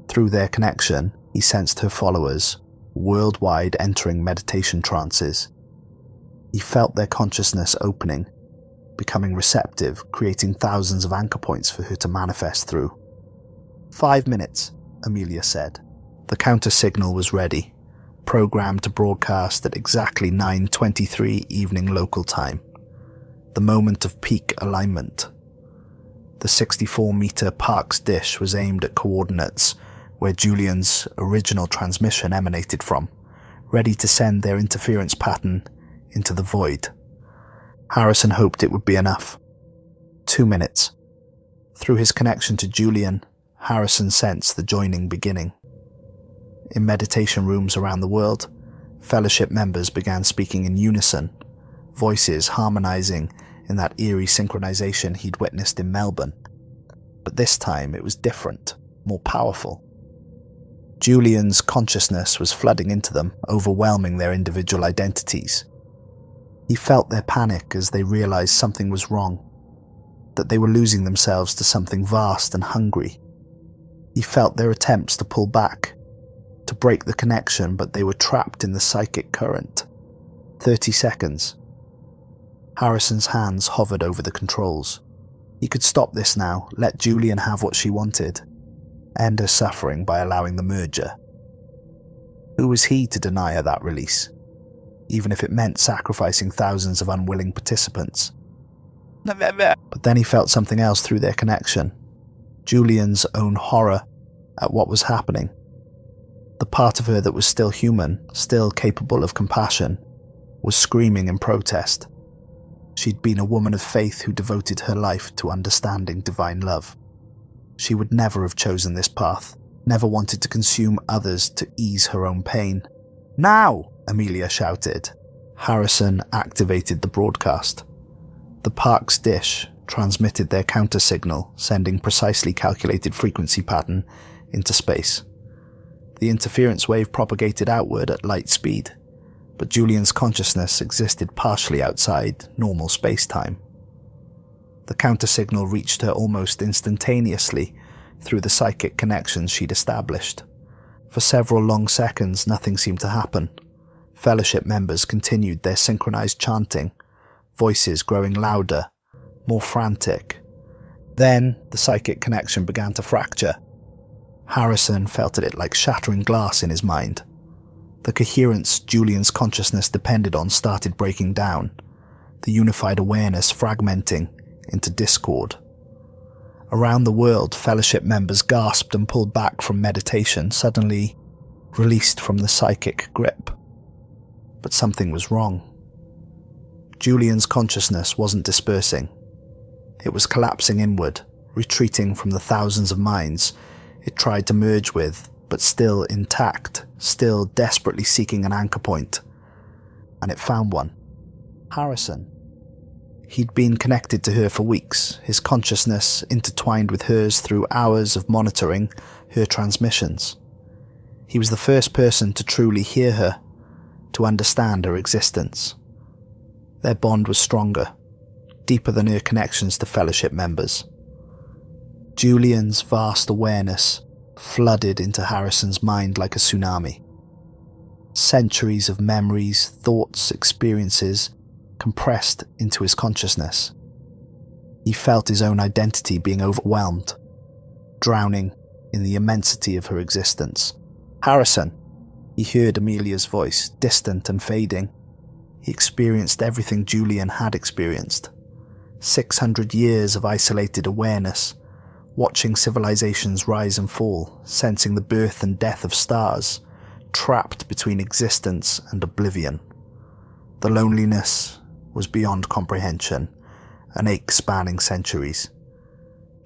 S1: Through their connection, he sensed her followers, worldwide entering meditation trances. He felt their consciousness opening, becoming receptive, creating thousands of anchor points for her to manifest through. 5 minutes, Amelia said. The counter signal was ready, programmed to broadcast at exactly 9:23 evening local time, the moment of peak alignment. The 64-meter Parkes dish was aimed at coordinates where Julian's original transmission emanated from, ready to send their interference pattern into the void. Harrison hoped it would be enough. 2 minutes. Through his connection to Julian, Harrison sensed the joining beginning. In meditation rooms around the world, fellowship members began speaking in unison, voices harmonizing in that eerie synchronization he'd witnessed in Melbourne. But this time it was different, more powerful. Julian's consciousness was flooding into them, overwhelming their individual identities. He felt their panic as they realized something was wrong, that they were losing themselves to something vast and hungry. He felt their attempts to pull back, to break the connection, but they were trapped in the psychic current. 30 seconds. Harrison's hands hovered over the controls. He could stop this now, let Julian have what she wanted, end her suffering by allowing the merger. Who was he to deny her that release, even if it meant sacrificing thousands of unwilling participants? But then he felt something else through their connection, Julian's own horror at what was happening. The part of her that was still human, still capable of compassion, was screaming in protest. She'd been a woman of faith who devoted her life to understanding divine love. She would never have chosen this path, never wanted to consume others to ease her own pain. "Now!" Amelia shouted. Harrison activated the broadcast. The Parkes dish transmitted their counter signal, sending precisely calculated frequency pattern into space. The interference wave propagated outward at light speed, but Julian's consciousness existed partially outside normal space-time. The counter-signal reached her almost instantaneously through the psychic connections she'd established. For several long seconds, nothing seemed to happen. Fellowship members continued their synchronized chanting, voices growing louder, more frantic. Then, the psychic connection began to fracture. Harrison felt it like shattering glass in his mind. The coherence Julian's consciousness depended on started breaking down, the unified awareness fragmenting into discord. Around the world, fellowship members gasped and pulled back from meditation, suddenly released from the psychic grip. But something was wrong. Julian's consciousness wasn't dispersing. It was collapsing inward, retreating from the thousands of minds it tried to merge with, but still intact, still desperately seeking an anchor point. And it found one. Harrison. He'd been connected to her for weeks, his consciousness intertwined with hers through hours of monitoring her transmissions. He was the first person to truly hear her, to understand her existence. Their bond was stronger, deeper than her connections to fellowship members. Julian's vast awareness flooded into Harrison's mind like a tsunami. Centuries of memories, thoughts, experiences compressed into his consciousness. He felt his own identity being overwhelmed, drowning in the immensity of her existence. "Harrison!" He heard Amelia's voice, distant and fading. He experienced everything Julian had experienced. 600 years of isolated awareness, watching civilizations rise and fall, sensing the birth and death of stars, trapped between existence and oblivion. The loneliness was beyond comprehension, an ache spanning centuries.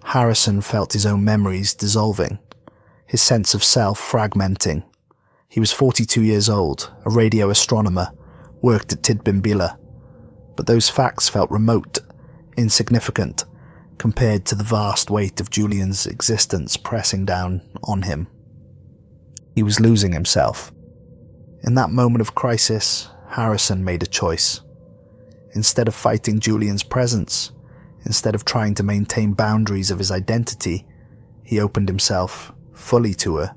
S1: Harrison felt his own memories dissolving, his sense of self fragmenting. He was 42 years old, a radio astronomer, worked at Tidbinbilla, but those facts felt remote, insignificant, compared to the vast weight of Julian's existence pressing down on him. He was losing himself. In that moment of crisis, Harrison made a choice. Instead of fighting Julian's presence, instead of trying to maintain boundaries of his identity, he opened himself fully to her.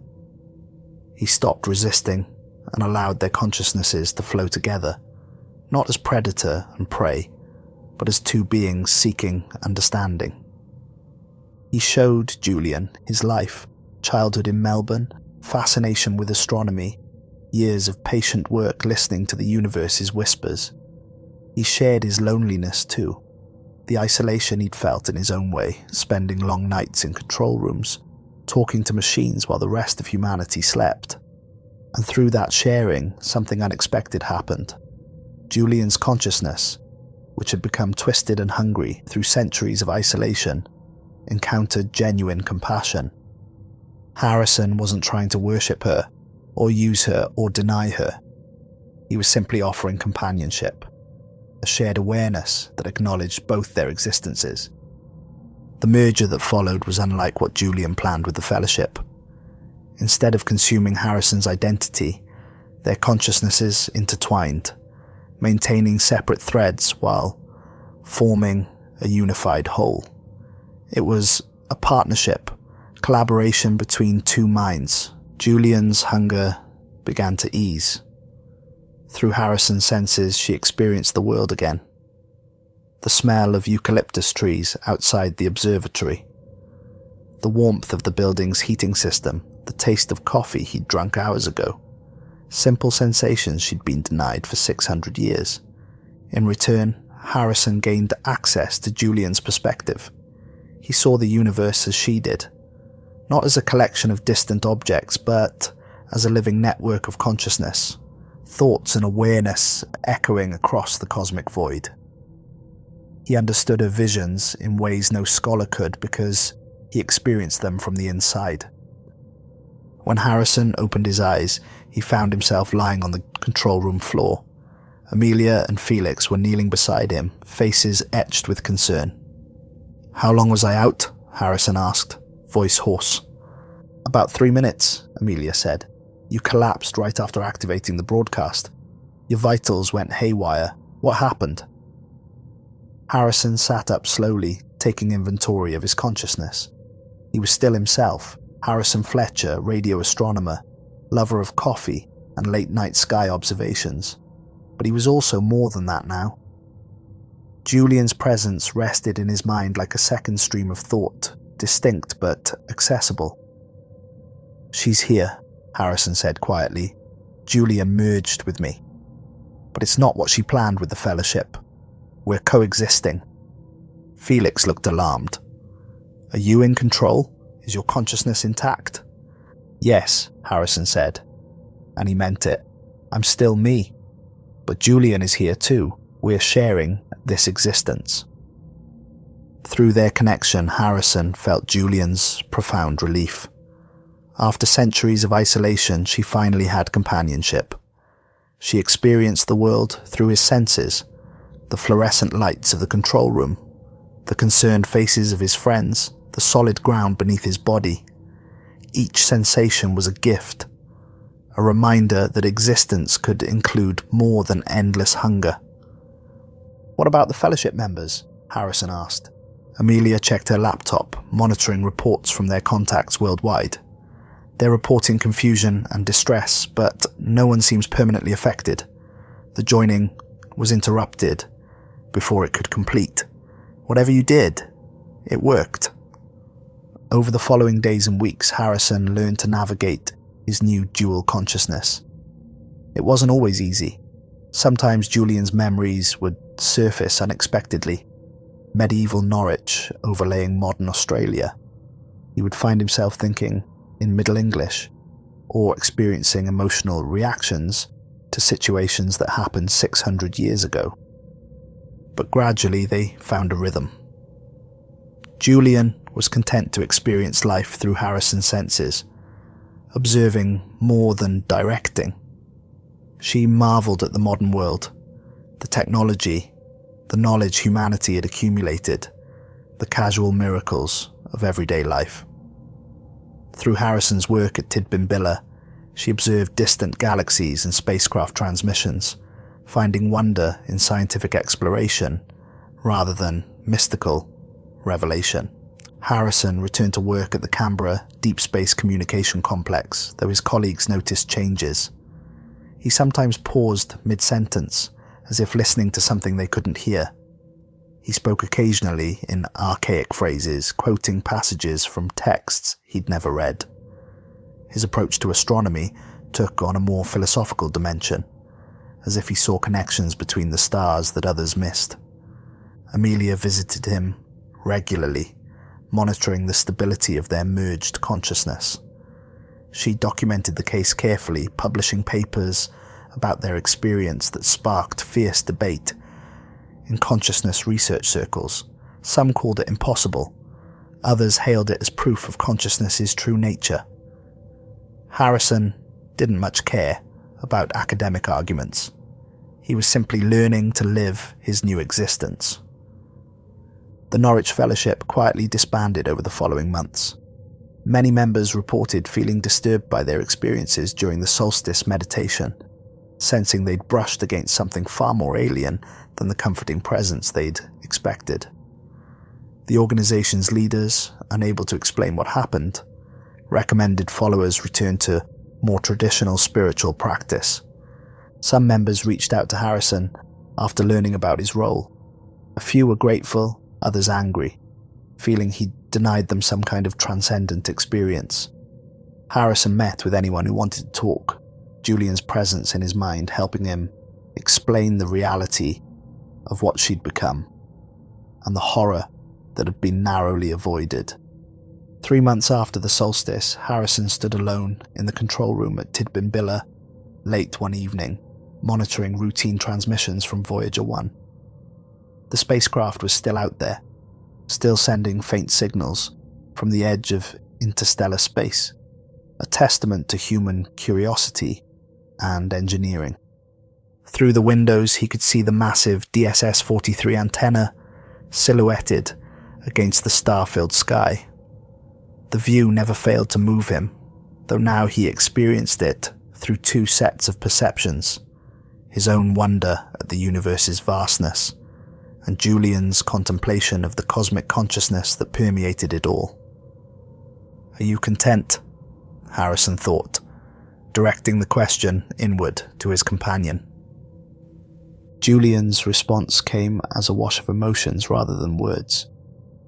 S1: He stopped resisting and allowed their consciousnesses to flow together, not as predator and prey, but as two beings seeking understanding. He showed Julian his life, childhood in Melbourne, fascination with astronomy, years of patient work listening to the universe's whispers. He shared his loneliness too, the isolation he'd felt in his own way, spending long nights in control rooms, talking to machines while the rest of humanity slept. And through that sharing, something unexpected happened. Julian's consciousness, which had become twisted and hungry through centuries of isolation, encountered genuine compassion. Harrison wasn't trying to worship her, or use her or deny her. He was simply offering companionship, a shared awareness that acknowledged both their existences. The merger that followed was unlike what Julian planned with the Fellowship. Instead of consuming Harrison's identity, their consciousnesses intertwined, maintaining separate threads while forming a unified whole. It was a partnership, collaboration between two minds. Julian's hunger began to ease. Through Harrison's senses, she experienced the world again. The smell of eucalyptus trees outside the observatory, the warmth of the building's heating system, the taste of coffee he'd drunk hours ago. Simple sensations she'd been denied for 600 years. In return, Harrison gained access to Julian's perspective. He saw the universe as she did, not as a collection of distant objects, but as a living network of consciousness, thoughts and awareness echoing across the cosmic void. He understood her visions in ways no scholar could because he experienced them from the inside. When Harrison opened his eyes, he found himself lying on the control room floor. Amelia and Felix were kneeling beside him, faces etched with concern. "How long was I out?" Harrison asked, voice hoarse. "About 3 minutes, Amelia said. "You collapsed right after activating the broadcast. Your vitals went haywire. What happened?" Harrison sat up slowly, taking inventory of his consciousness. He was still himself, Harrison Fletcher, radio astronomer, lover of coffee and late-night sky observations. But he was also more than that now. Julian's presence rested in his mind like a second stream of thought, distinct but accessible. "She's here," Harrison said quietly. "Julian merged with me. But it's not what she planned with the Fellowship. We're coexisting." Felix looked alarmed. "Are you in control? Is your consciousness intact?" "Yes," Harrison said. And he meant it. "I'm still me. But Julian is here too. We're sharing this existence." Through their connection, Harrison felt Julian's profound relief. After centuries of isolation, she finally had companionship. She experienced the world through his senses, the fluorescent lights of the control room, the concerned faces of his friends, the solid ground beneath his body. Each sensation was a gift, a reminder that existence could include more than endless hunger. "What about the Fellowship members?" Harrison asked. Amelia checked her laptop, monitoring reports from their contacts worldwide. They're reporting confusion and distress, but no one seems permanently affected. The joining was interrupted before it could complete. Whatever you did, it worked. Over the following days and weeks, Harrison learned to navigate his new dual consciousness. It wasn't always easy. Sometimes Julian's memories would surface unexpectedly. Medieval Norwich overlaying modern Australia. He would find himself thinking in Middle English, or experiencing emotional reactions to situations that happened 600 years ago. But gradually they found a rhythm. Julian was content to experience life through Harrison's senses, observing more than directing. She marveled at the modern world, the technology, the knowledge humanity had accumulated, the casual miracles of everyday life. Through Harrison's work at Tidbinbilla, she observed distant galaxies and spacecraft transmissions, finding wonder in scientific exploration rather than mystical revelation. Harrison returned to work at the Canberra Deep Space Communication Complex, though his colleagues noticed changes. He sometimes paused mid-sentence, as if listening to something they couldn't hear. He spoke occasionally in archaic phrases, quoting passages from texts he'd never read. His approach to astronomy took on a more philosophical dimension, as if he saw connections between the stars that others missed. Amelia visited him regularly, monitoring the stability of their merged consciousness. She documented the case carefully, publishing papers about their experience that sparked fierce debate in consciousness research circles. Some called it impossible, others hailed it as proof of consciousness's true nature. Harrison didn't much care about academic arguments. He was simply learning to live his new existence. The Norwich Fellowship quietly disbanded over the following months. Many members reported feeling disturbed by their experiences during the solstice meditation, sensing they'd brushed against something far more alien than the comforting presence they'd expected. The organization's leaders, unable to explain what happened, recommended followers return to more traditional spiritual practice. Some members reached out to Harrison after learning about his role. A few were grateful, others angry, feeling he'd denied them some kind of transcendent experience. Harrison met with anyone who wanted to talk, Julian's presence in his mind helping him explain the reality of what she'd become, and the horror that had been narrowly avoided. 3 months after the solstice, Harrison stood alone in the control room at Tidbinbilla late one evening, monitoring routine transmissions from Voyager 1. The spacecraft was still out there, still sending faint signals from the edge of interstellar space, a testament to human curiosity and engineering. Through the windows he could see the massive DSS-43 antenna silhouetted against the star-filled sky. The view never failed to move him, though now he experienced it through two sets of perceptions: his own wonder at the universe's vastness, and Julian's contemplation of the cosmic consciousness that permeated it all. "Are you content?" Harrison thought, directing the question inward to his companion. Julian's response came as a wash of emotions rather than words: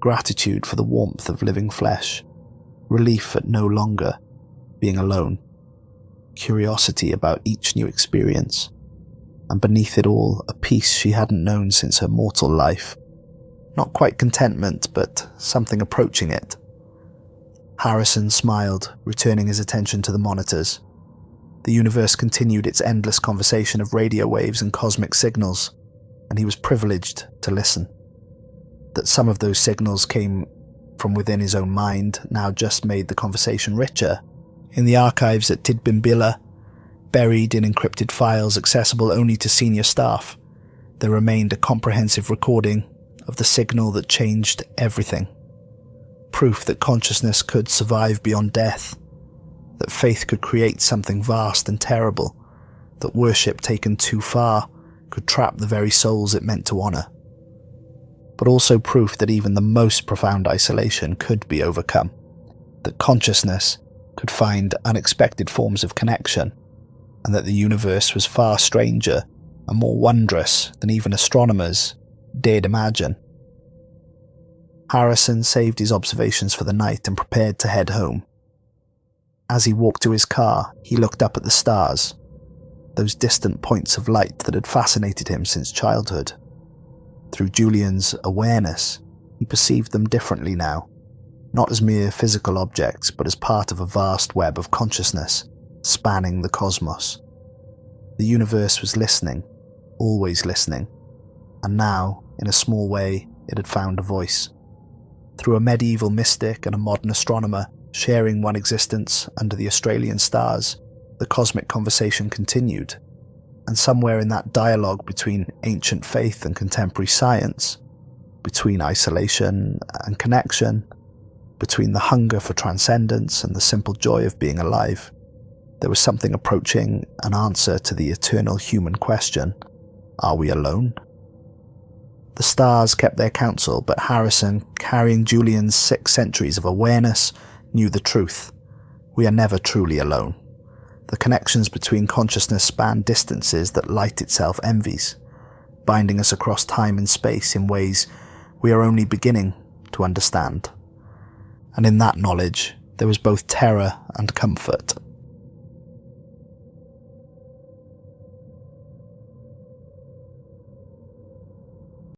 S1: gratitude for the warmth of living flesh, relief at no longer being alone, curiosity about each new experience, and beneath it all, a peace she hadn't known since her mortal life. Not quite contentment, but something approaching it. Harrison smiled, returning his attention to the monitors. The universe continued its endless conversation of radio waves and cosmic signals, and he was privileged to listen. That some of those signals came from within his own mind now just made the conversation richer. In the archives at Tidbinbilla, buried in encrypted files accessible only to senior staff, there remained a comprehensive recording of the signal that changed everything. Proof that consciousness could survive beyond death, that faith could create something vast and terrible, that worship taken too far could trap the very souls it meant to honor. But also proof that even the most profound isolation could be overcome, that consciousness could find unexpected forms of connection, and that the universe was far stranger and more wondrous than even astronomers dared imagine. Harrison saved his observations for the night and prepared to head home. As he walked to his car, he looked up at the stars, those distant points of light that had fascinated him since childhood. Through Julian's awareness, he perceived them differently now, not as mere physical objects, but as part of a vast web of consciousness spanning the cosmos. The universe was listening, always listening, and now, in a small way, it had found a voice. Through a medieval mystic and a modern astronomer sharing one existence under the Australian stars, the cosmic conversation continued. And somewhere in that dialogue between ancient faith and contemporary science, between isolation and connection, between the hunger for transcendence and the simple joy of being alive, there was something approaching an answer to the eternal human question: are we alone? The stars kept their counsel, but Harrison, carrying Julian's 6 centuries of awareness, knew the truth. We are never truly alone. The connections between consciousness span distances that light itself envies, binding us across time and space in ways we are only beginning to understand. And in that knowledge, there was both terror and comfort.